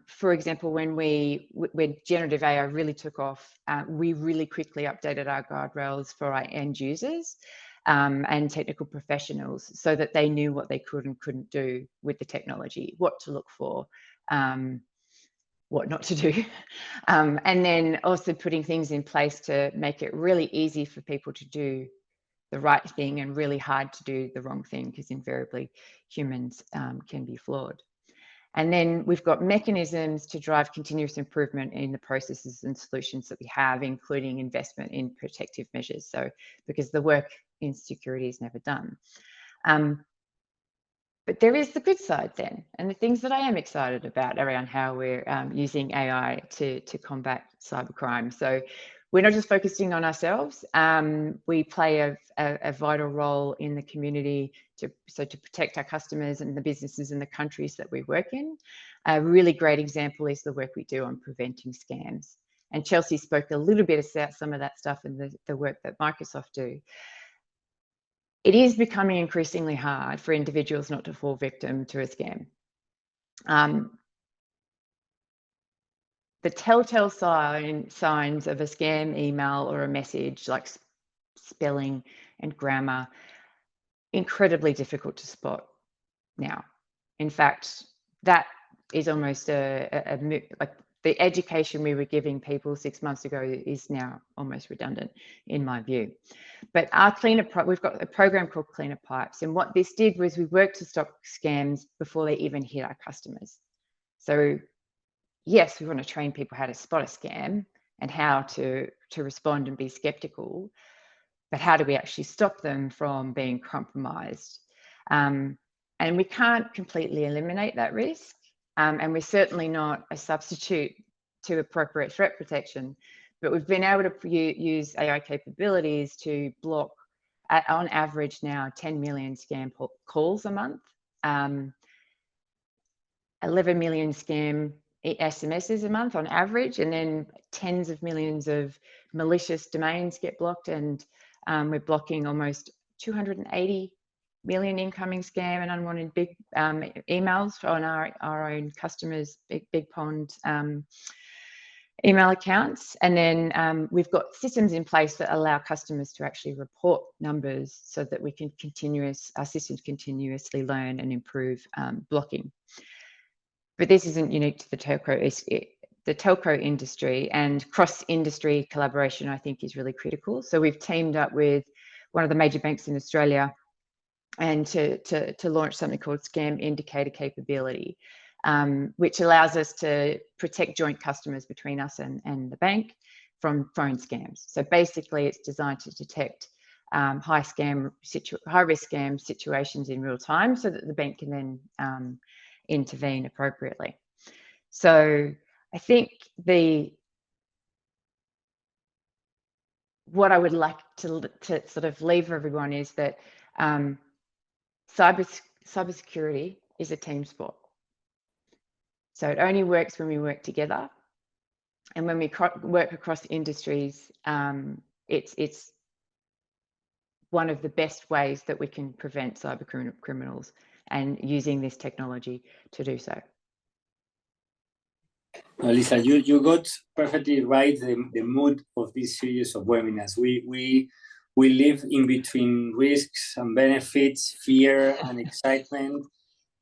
for example, when generative AI really took off, we really quickly updated our guardrails for our end users and technical professionals so that they knew what they could and couldn't do with the technology, what to look for, what not to do. And then also putting things in place to make it really easy for people to do the right thing and really hard to do the wrong thing, because invariably humans can be flawed. And then we've got mechanisms to drive continuous improvement in the processes and solutions that we have, including investment in protective measures. So because the work in security is never done. But there is the good side then, and the things that I am excited about around how we're using AI to combat cybercrime. So we're not just focusing on ourselves. We play a vital role in the community to protect our customers and the businesses in the countries that we work in. A really great example is the work we do on preventing scams. And Chelsea spoke a little bit about some of that stuff in the work that Microsoft do. It is becoming increasingly hard for individuals not to fall victim to a scam. The telltale signs of a scam email or a message, like spelling and grammar, incredibly difficult to spot now. In fact, that is almost like the education we were giving people 6 months ago is now almost redundant, in my view. But our we've got a program called Cleaner Pipes. And what this did was we worked to stop scams before they even hit our customers. So yes, we want to train people how to spot a scam and how to respond and be skeptical, but how do we actually stop them from being compromised? And we can't completely eliminate that risk. And we're certainly not a substitute to appropriate threat protection, but we've been able to use AI capabilities to block, on average now, 10 million scam calls a month, 11 million scam SMSs a month on average, and then tens of millions of malicious domains get blocked, and we're blocking almost 280 million incoming scam and unwanted big emails on our own customers, big pond email accounts. And then we've got systems in place that allow customers to actually report numbers so that we can our systems continuously learn and improve blocking. But this isn't unique to the telco industry, and cross-industry collaboration, I think, is really critical. So we've teamed up with one of the major banks in Australia and to launch something called Scam Indicator Capability, which allows us to protect joint customers between us and the bank from phone scams. So basically, it's designed to detect high-risk scam situations in real time so that the bank can then intervene appropriately. So I think what I would like to sort of leave for everyone is that cybersecurity is a team sport. So it only works when we work together, and when we work across industries, it's one of the best ways that we can prevent cyber criminals, and using this technology to do so. Lisa, you got perfectly right the mood of this series of webinars. We live in between risks and benefits, fear and excitement.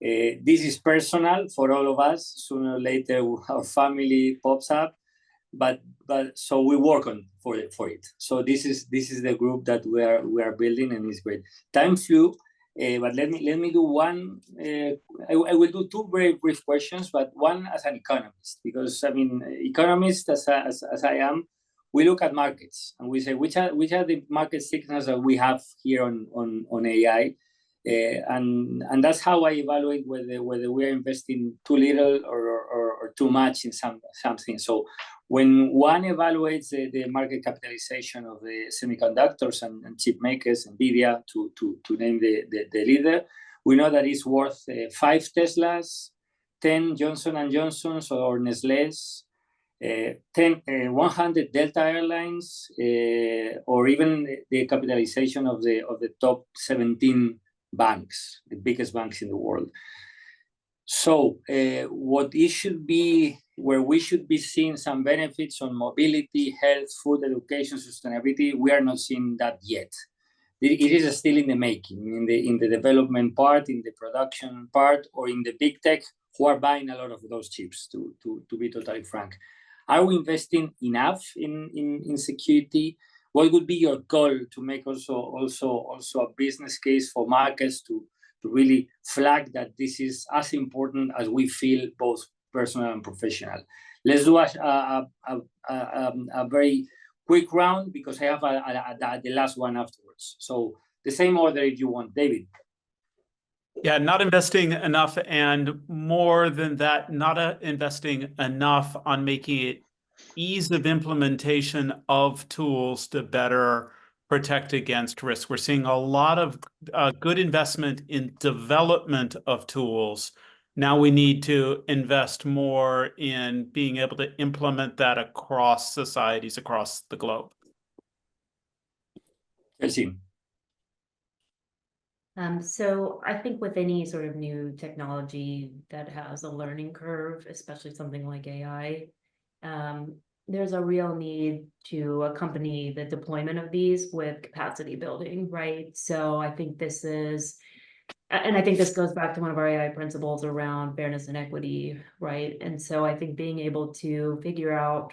This is personal for all of us. Sooner or later, our family pops up, but so we work on for it. So this is the group that we are building, and it's great. Time flew. But let me do one. I will do two very brief questions, but one as an economist, because I mean, economist as I am, we look at markets and we say which are the market signals that we have here on AI, and that's how I evaluate whether we are investing too little or too much in something. So when one evaluates the market capitalization of the semiconductors and chip makers, NVIDIA to name the leader, we know that it's worth 5 Teslas, 10 Johnson & Johnson's or Nestlé's, 100 Delta Airlines, or even the capitalization of the top 17 banks, the biggest banks in the world. So what it should be, where we should be seeing some benefits on mobility, health, food, education, sustainability, we are not seeing that yet. It is still in the making, in the development part, in the production part, or in the big tech who are buying a lot of those chips, to be totally frank. Are we investing enough in security? What would be your goal to make also a business case for markets to really flag that this is as important as we feel, both personal and professional? Let's do a very quick round, because I have the last one afterwards. So the same order if you want, David. Yeah, not investing enough, and more than that, not investing enough on making it ease of implementation of tools to better protect against risk. We're seeing a lot of good investment in development of tools. Now we need to invest more in being able to implement that across societies across the globe. Chelsea. So I think with any sort of new technology that has a learning curve, especially something like AI, there's a real need to accompany the deployment of these with capacity building, right? So I think this is, and I think this goes back to one of our AI principles around fairness and equity, right? And so I think being able to figure out,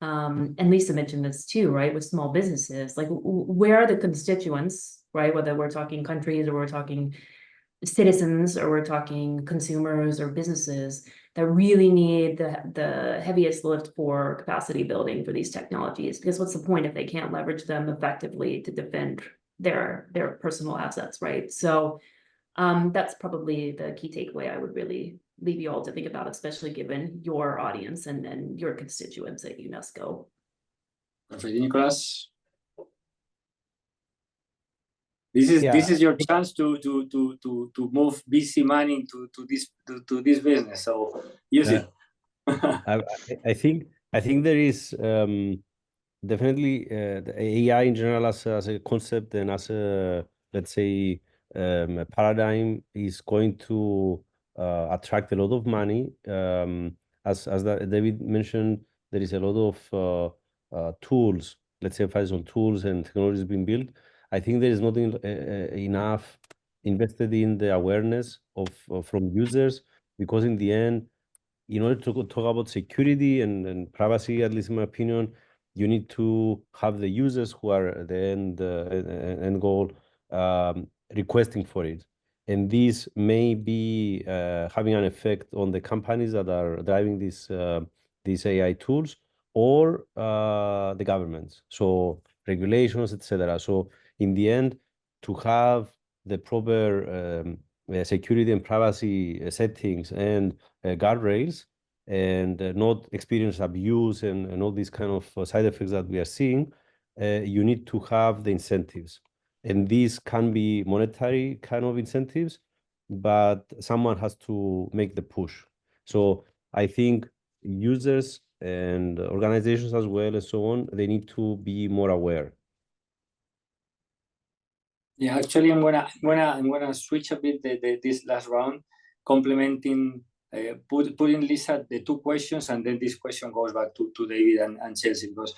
and Lisa mentioned this too, right, with small businesses, like where are the constituents, right? Whether we're talking countries or we're talking citizens or we're talking consumers or businesses that really need the heaviest lift for capacity building for these technologies, because what's the point if they can't leverage them effectively to defend their personal assets, right? So that's probably the key takeaway I would really leave you all to think about, especially given your audience and your constituents at UNESCO. Perfect. Nicolas? This is your chance to move VC money to this business. So use it. I think there is definitely the AI in general as a concept and as a, let's say, a paradigm is going to attract a lot of money. As David mentioned, there is a lot of tools, let's say, emphasis on tools and technologies being built. I think there is not enough invested in the awareness from users, because in the end, in order to talk about security and privacy, at least in my opinion, you need to have the users who are at the end goal requesting for it. And this may be having an effect on the companies that are driving these AI tools, or the governments. So regulations, etc. So in the end, to have the proper security and privacy settings and guardrails, and not experience abuse and all these kind of side effects that we are seeing, you need to have the incentives. And these can be monetary kind of incentives, but someone has to make the push. So I think users and organizations as well and so on, they need to be more aware. Yeah, actually, I'm gonna switch a bit this last round, complementing, putting Lisa the two questions, and then this question goes back to David and Chelsea, because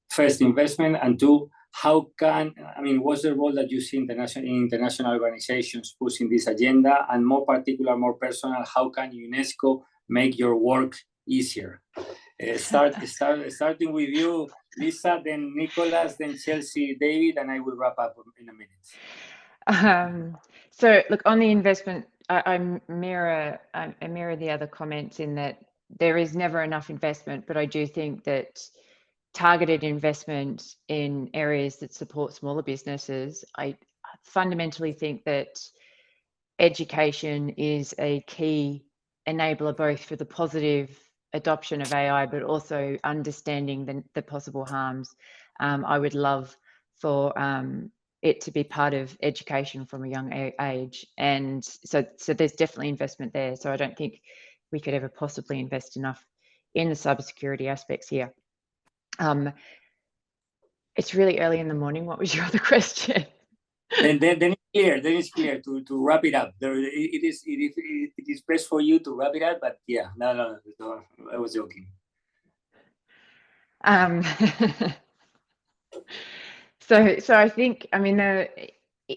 first, investment, and two, how can, I mean, what's the role that you see in international organizations pushing this agenda, and more particular, more personal, how can UNESCO make your work easier? Starting with you, Lisa, then Nicolas, then Chelsea, David, and I will wrap up in a minute. So look, on the investment, I mirror the other comments in that there is never enough investment, but I do think that targeted investment in areas that support smaller businesses, I fundamentally think that education is a key enabler both for the positive adoption of AI, but also understanding the possible harms. I would love for it to be part of education from a young age, and so there's definitely investment there. So I don't think we could ever possibly invest enough in the cybersecurity aspects here. It's really early in the morning. What was your other question? Then it's clear to wrap it up. It is best for you to wrap it up, but yeah, no, I was joking. So I think, I mean,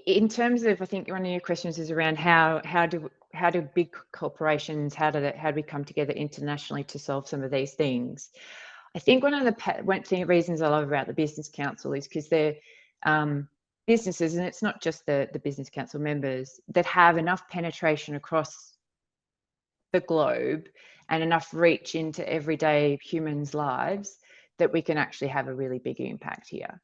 in terms of, I think one of your questions is around how do big corporations, how do we come together internationally to solve some of these things? I think one of the reasons I love about the Business Council is because they're businesses, and it's not just the Business Council members, that have enough penetration across the globe and enough reach into everyday humans' lives that we can actually have a really big impact here.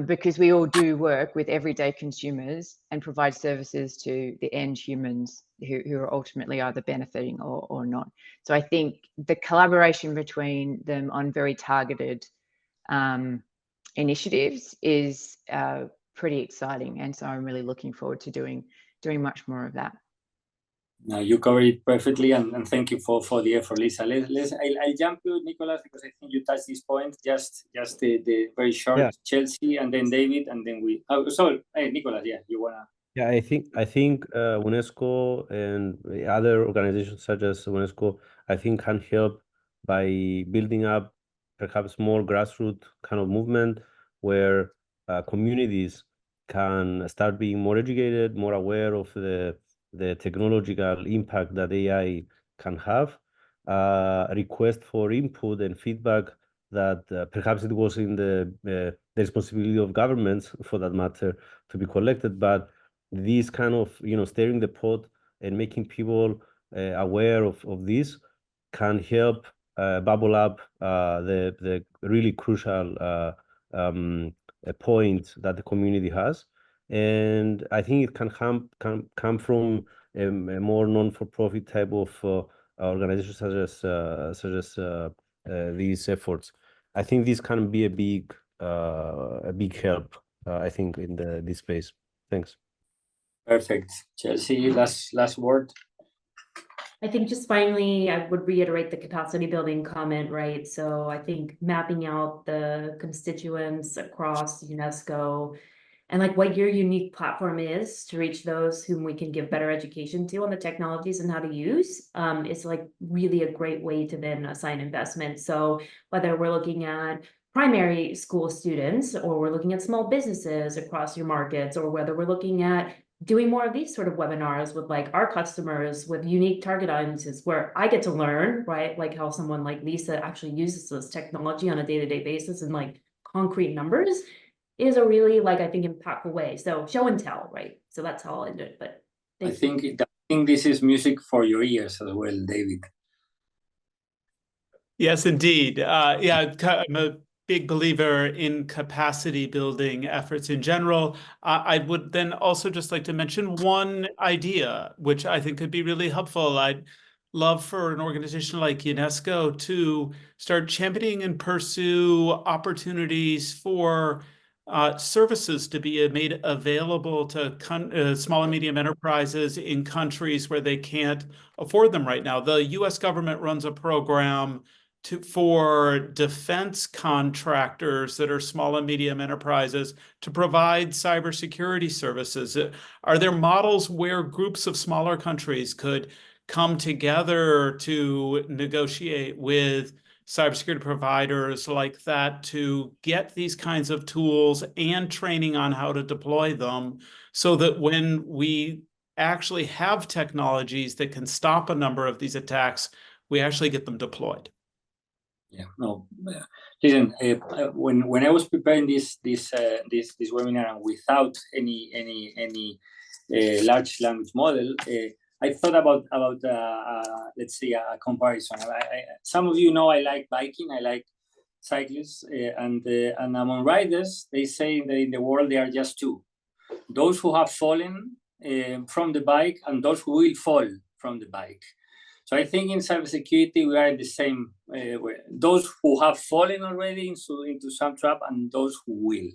Because we all do work with everyday consumers and provide services to the end humans who are ultimately either benefiting or not. So I think the collaboration between them on very targeted initiatives is pretty exciting, and so I'm really looking forward to doing much more of that. No, you covered it perfectly, and thank you for the effort, Lisa. I'll jump to Nicolas, because I think you touched this point. Just the very short, yeah. Chelsea, and then David, and then we. Oh, sorry, hey, Nicolas. Yeah, you wanna? Yeah, I think UNESCO and other organizations such as UNESCO, I think, can help by building up perhaps more grassroots kind of movement where communities can start being more educated, more aware of the technological impact that AI can have, request for input and feedback that perhaps it was in the responsibility of governments, for that matter, to be collected, but these kind of, stirring the pot and making people aware of this can help bubble up the really crucial point that the community has. And I think it can come from a more non-for-profit type of organizations such as these efforts. I think this can be a big help. I think in this space. Thanks. Perfect. Chelsea, last word. I think just finally, I would reiterate the capacity building comment, right? So I think mapping out the constituents across UNESCO and like what your unique platform is to reach those whom we can give better education to on the technologies and how to use, is like really a great way to then assign investment. So whether we're looking at primary school students, or we're looking at small businesses across your markets, or whether we're looking at doing more of these sort of webinars with like our customers with unique target audiences where I get to learn, right? Like how someone like Lisa actually uses this technology on a day-to-day basis and like concrete numbers is a really, like, I think, impactful way. So show and tell, right? So that's how I'll end it. But I think this is music for your ears as well, David. Yes, indeed. Yeah, I'm a big believer in capacity building efforts in general. I would then also just like to mention one idea, which I think could be really helpful. I'd love for an organization like UNESCO to start championing and pursue opportunities for services to be made available to small and medium enterprises in countries where they can't afford them right now. The US government runs a program for defense contractors that are small and medium enterprises to provide cybersecurity services. Are there models where groups of smaller countries could come together to negotiate with cybersecurity providers like that to get these kinds of tools and training on how to deploy them, so that when we actually have technologies that can stop a number of these attacks, we actually get them deployed? Yeah, no. Listen, when I was preparing this webinar and without any large language model, I thought about let's say a comparison. Some of you know I like biking, I like cyclists, and among riders, they say that in the world there are just two: those who have fallen from the bike and those who will fall from the bike. So I think in cybersecurity, we are in the same way. Those who have fallen already into some trap and those who will.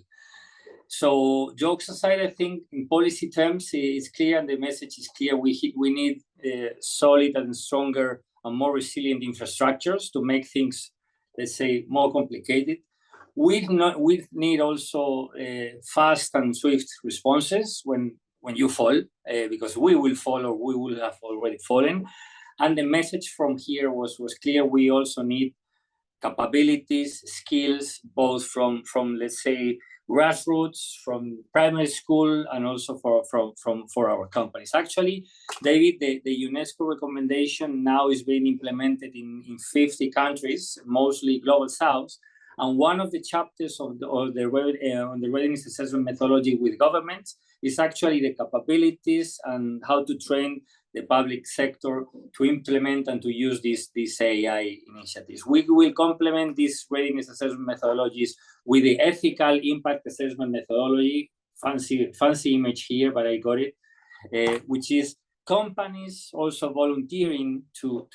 So jokes aside, I think in policy terms, it's clear and the message is clear. We need solid and stronger and more resilient infrastructures to make things, let's say, more complicated. We need also fast and swift responses when you fall, because we will fall or we will have already fallen. And the message from here was clear. We also need capabilities, skills, both from let's say grassroots, from primary school, and also for our companies. Actually, David, the UNESCO recommendation now is being implemented in 50 countries, mostly global south. And one of the chapters on the readiness assessment methodology with governments is actually the capabilities and how to train the public sector to implement and to use these AI initiatives. We will complement these readiness assessment methodologies with the ethical impact assessment methodology, fancy image here, but I got it, which is companies also volunteering to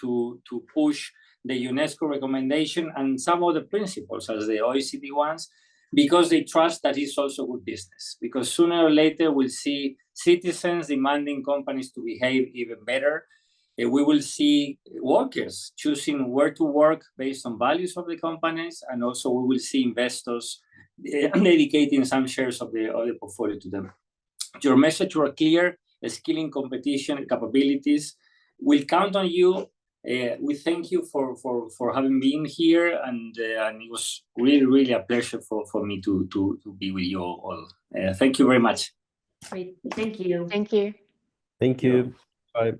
push the UNESCO recommendation and some of the principles as the OECD ones, because they trust that it's also good business. Because sooner or later we'll see citizens demanding companies to behave even better. We will see workers choosing where to work based on values of the companies, and also we will see investors dedicating some shares of the portfolio to them. Your message were clear: skilling, competition, capabilities. We'll count on you. We thank you for having been here, and it was really a pleasure for me to be with you all. Thank you very much. Great. Thank you. Thank you. Thank you. Bye.